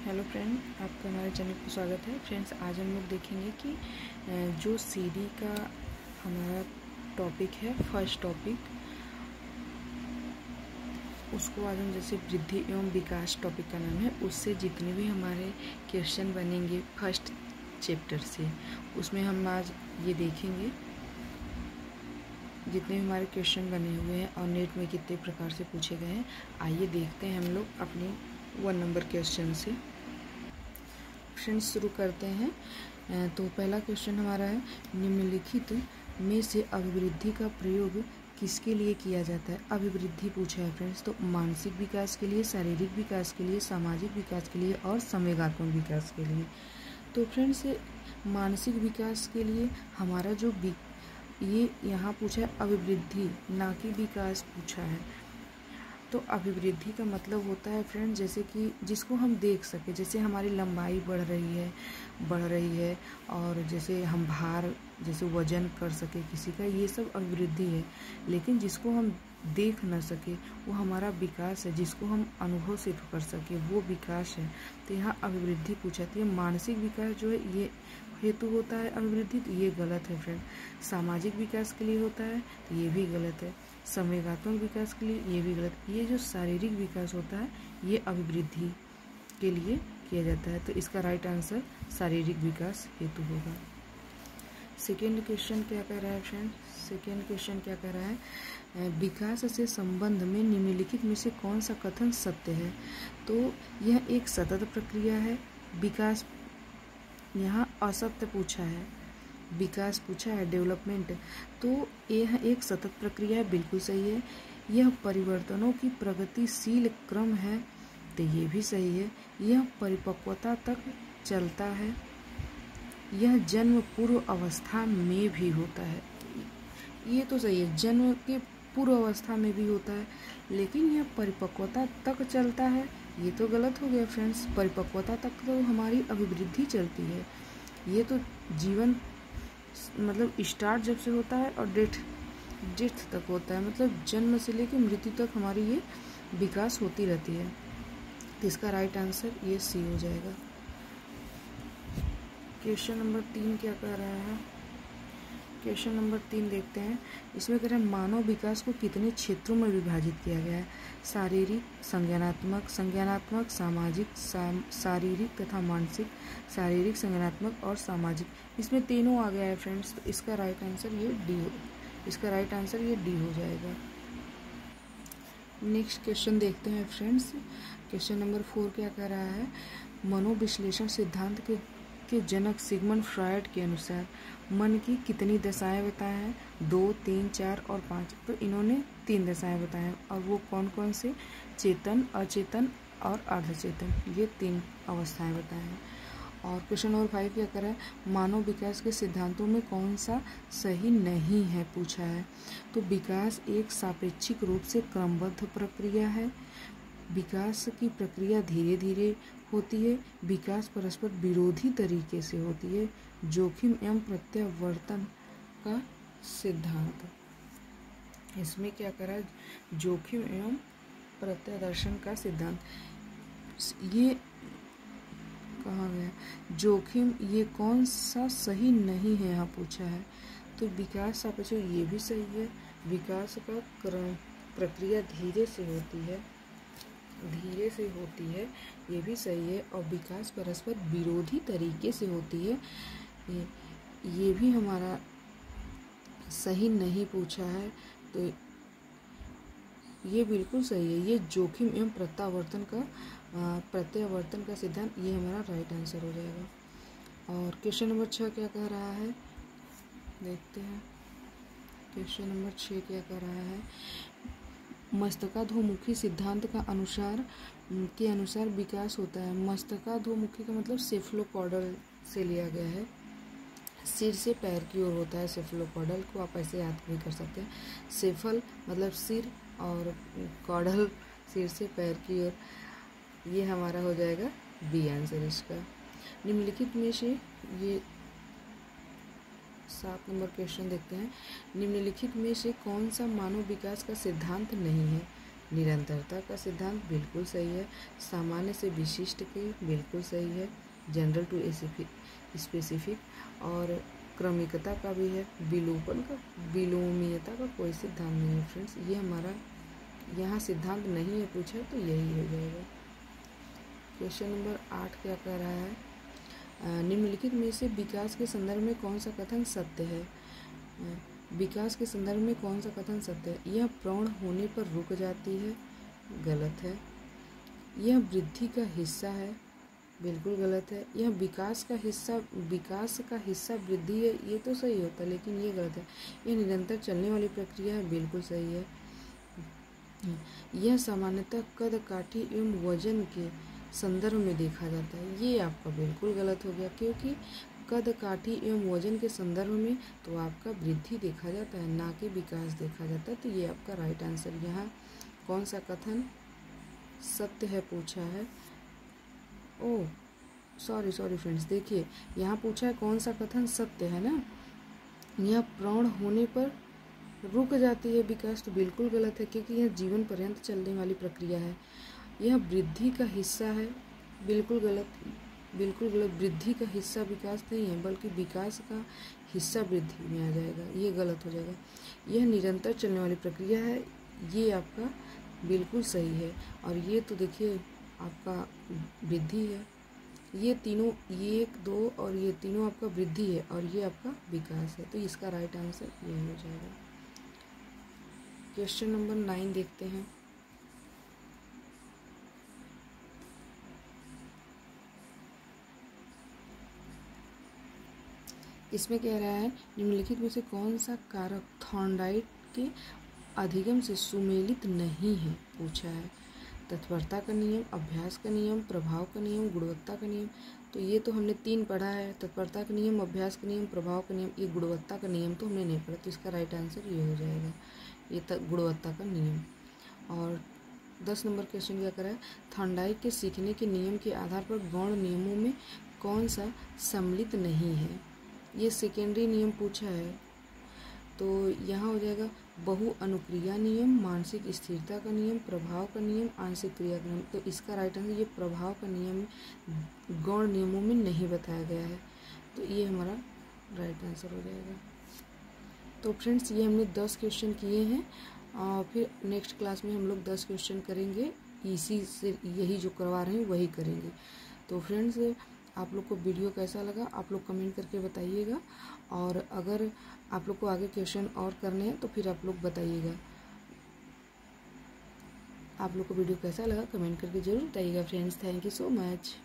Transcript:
Hello friend, आपका हमारे channel पर स्वागत है। फ्रेंड्स, आज हम लोग देखेंगे कि जो सीडी का हमारा टॉपिक है, फर्स्ट टॉपिक, उसको आज हम जैसे वृद्धि एवं विकास टॉपिक का नाम है, उससे जितने भी हमारे क्वेश्चन बनेंगे फर्स्ट चैप्टर से, उसमें हम आज ये देखेंगे जितने भी हमारे क्वेश्चन बने हुए हैं और नेट में कितने प्रकार से पूछे गए हैं। आइए देखते हैं हम लोग अपने 1 नंबर क्वेश्चन से। फ्रेंड्स, शुरू करते हैं। तो पहला क्वेश्चन हमारा है, निम्नलिखित में से अभिवृद्धि का प्रयोग किसके लिए किया जाता है। अभिवृद्धि पूछा है फ्रेंड्स, तो मानसिक विकास के लिए, शारीरिक विकास के लिए, सामाजिक विकास के लिए और संवेगात्मक विकास के लिए। तो फ्रेंड्स, मानसिक विकास के लिए हमारा जो ये यहाँ पूछा है अभिवृद्धि, ना कि विकास पूछा है। तो अभिवृद्धि का मतलब होता है फ्रेंड, जैसे कि जिसको हम देख सके, जैसे हमारी लंबाई बढ़ रही है और जैसे हम भार, जैसे वजन कर सके किसी का, ये सब अभिवृद्धि है। लेकिन जिसको हम देख ना सके वो हमारा विकास है, जिसको हम अनुभव से कर सके वो विकास है। तो यहाँ अभिवृद्धि पूछाती है। मानसिक विकास जो है ये हेतु होता है अभिवृद्धि, तो ये गलत है फ्रेंड। सामाजिक विकास के लिए होता है तो ये भी गलत है। संवेगात्मक विकास के लिए ये भी गलत। ये जो शारीरिक विकास होता है ये अभिवृद्धि के लिए किया जाता है। तो इसका राइट आंसर शारीरिक विकास हेतु होगा। सेकेंड क्वेश्चन क्या कह रहा है फ्रेंड? सेकेंड क्वेश्चन क्या कह रहा है, विकास से संबंध में निम्नलिखित में से कौन सा कथन सत्य है। तो यह एक सतत प्रक्रिया है। विकास यहाँ असत्य पूछा है, विकास पूछा है, डेवलपमेंट। तो यह एक सतत प्रक्रिया है, बिल्कुल सही है। यह परिवर्तनों की प्रगतिशील क्रम है, तो ये भी सही है। यह परिपक्वता तक चलता है। यह जन्म पूर्व अवस्था में भी होता है, ये तो सही है, जन्म के पूर्व अवस्था में भी होता है। लेकिन यह परिपक्वता तक चलता है, ये तो गलत हो गया फ्रेंड्स। परिपक्वता तक तो हमारी अभिवृद्धि चलती है। ये तो जीवन मतलब स्टार्ट जब से होता है और डेथ तक होता है, मतलब जन्म से लेकर मृत्यु तक हमारी ये विकास होती रहती है। तो इसका राइट आंसर ये सी हो जाएगा। क्वेश्चन नंबर 3 क्या कह रहा है? क्वेश्चन नंबर 3 देखते हैं। इसमें कह रहे हैं मानव विकास को कितने क्षेत्रों में विभाजित किया गया है। शारीरिक, संज्ञानात्मक, सामाजिक, शारीरिक तथा मानसिक, शारीरिक, संज्ञानात्मक और सामाजिक। इसमें तीनों आ गया है फ्रेंड्स। तो इसका राइट आंसर ये डी हो, इसका राइट आंसर ये डी हो जाएगा। नेक्स्ट क्वेश्चन देखते हैं फ्रेंड्स। क्वेश्चन नंबर 4 क्या कह रहा है, मनोविश्लेषण सिद्धांत के जनक सिगमंड फ्रॉयड के अनुसार मन की कितनी दशाएं बताए हैं। 2, 3, 4 और 5। तो इन्होंने 3 दशाएं बताए हैं, और वो कौन कौन से? चेतन, अचेतन और अर्धचेतन, ये 3 अवस्थाएं बताए हैं। और क्वेश्चन नंबर 5 क्या कर रहा है, मानव विकास के सिद्धांतों में कौन सा सही नहीं है पूछा है। तो विकास एक सापेक्षिक रूप से क्रमबद्ध प्रक्रिया है। विकास की प्रक्रिया धीरे धीरे होती है। विकास परस्पर विरोधी तरीके से होती है। जोखिम एवं प्रत्यावर्तन का सिद्धांत, इसमें क्या करा, जोखिम एवं प्रत्यादर्शन का सिद्धांत, ये कहाँ गया, जोखिम, ये कौन सा सही नहीं है यहाँ पूछा है। तो विकास सापेक्षिक, ये भी सही है। विकास का क्रम प्रक्रिया धीरे से होती है, ये भी सही है। और विकास परस्पर विरोधी तरीके से होती है, ये भी हमारा सही नहीं पूछा है। तो ये बिल्कुल सही है। ये जोखिम एवं प्रत्यावर्तन का सिद्धांत, ये हमारा राइट आंसर हो जाएगा। और क्वेश्चन नंबर 6 क्या कह रहा है, देखते हैं। क्वेश्चन नंबर 6 क्या कह रहा है, मस्तकाधोमुखी सिद्धांत का के अनुसार विकास होता है। मस्तकाधोमुखी का मतलब सेफलोकॉर्डल से लिया गया है। सिर से पैर की ओर होता है सेफलोकॉर्डल को, आप ऐसे याद भी कर सकते हैं। सेफल मतलब सिर और कॉर्डल सिर से पैर की ओर, ये हमारा हो जाएगा बी आंसर इसका। निम्नलिखित में से ये 7 नंबर क्वेश्चन देखते हैं। निम्नलिखित में से कौन सा मानव विकास का सिद्धांत नहीं है। निरंतरता का सिद्धांत बिल्कुल सही है। सामान्य से विशिष्ट की बिल्कुल सही है। जनरल टू स्पेसिफिक और क्रमिकता का भी है। विलोपन का विलोमीयता का कोई सिद्धांत नहीं है फ्रेंड्स। ये हमारा यहाँ सिद्धांत नहीं है पूछा तो यही हो जाएगा। क्वेश्चन नंबर 8 क्या कह रहा है, निम्नलिखित में से विकास के संदर्भ में कौन सा कथन सत्य है। विकास के संदर्भ में कौन सा कथन सत्य है। यह प्रौढ़ होने पर रुक जाती है, गलत है। यह वृद्धि का हिस्सा है, बिल्कुल गलत है। यह विकास का हिस्सा वृद्धि है, ये तो सही होता है लेकिन ये गलत है। यह निरंतर चलने वाली प्रक्रिया है, बिल्कुल सही है। यह सामान्यतः कद काठी एवं वजन के संदर्भ में देखा जाता है, ये आपका बिल्कुल गलत हो गया, क्योंकि कद काठी एवं वजन के संदर्भ में तो आपका वृद्धि देखा जाता है, ना कि विकास देखा जाता है। तो ये आपका राइट आंसर। यहाँ कौन सा कथन सत्य है पूछा है। ओह सॉरी फ्रेंड्स, देखिए यहाँ पूछा है कौन सा कथन सत्य है ना। यह प्रौढ़ होने पर रुक जाती है विकास, तो बिल्कुल गलत है, क्योंकि यह जीवन पर्यंत चलने वाली प्रक्रिया है। यह वृद्धि का हिस्सा है, बिल्कुल गलत, बिल्कुल गलत। वृद्धि का हिस्सा विकास नहीं है, बल्कि विकास का हिस्सा वृद्धि में आ जाएगा, ये गलत हो जाएगा। यह निरंतर चलने वाली प्रक्रिया है, ये आपका बिल्कुल सही है। और ये तो देखिए आपका वृद्धि है। ये तीनों, ये 1 2 और ये तीनों आपका वृद्धि है और ये आपका विकास है, तो इसका राइट आंसर यही हो जाएगा। क्वेश्चन नंबर 9 देखते हैं। इसमें कह रहा है निम्नलिखित में से कौन सा कारक थॉर्नडाइक के अधिगम से सुमेलित नहीं है पूछा है। तत्परता का नियम, अभ्यास का नियम, प्रभाव का नियम, गुणवत्ता का नियम। तो ये तो हमने 3 पढ़ा है, तत्परता का नियम, अभ्यास का नियम, प्रभाव का नियम। ये गुणवत्ता का नियम तो हमने नहीं पढ़ा, तो इसका राइट आंसर ये हो जाएगा, ये गुणवत्ता का नियम। और 10 नंबर क्वेश्चन क्या करा है, थॉर्नडाइक के सीखने के नियम के आधार पर गौण नियमों में कौन सा सम्मिलित नहीं है। ये सेकेंडरी नियम पूछा है, तो यहाँ हो जाएगा बहु अनुक्रिया नियम, मानसिक स्थिरता का नियम, प्रभाव का नियम, आंशिक क्रिया का नियम। तो इसका राइट आंसर ये प्रभाव का नियम गौण नियमों में नहीं बताया गया है, तो ये हमारा राइट आंसर हो जाएगा। तो फ्रेंड्स ये हमने 10 क्वेश्चन किए हैं और फिर नेक्स्ट क्लास में हम लोग 10 क्वेश्चन करेंगे, इसी से यही जो करवा रहे हैं वही करेंगे। तो फ्रेंड्स आप लोग को वीडियो कैसा लगा आप लोग कमेंट करके बताइएगा, और अगर आप लोग को आगे क्वेश्चन और करने हैं तो फिर आप लोग बताइएगा। आप लोग को वीडियो कैसा लगा कमेंट करके जरूर बताइएगा friends. Thank you so much.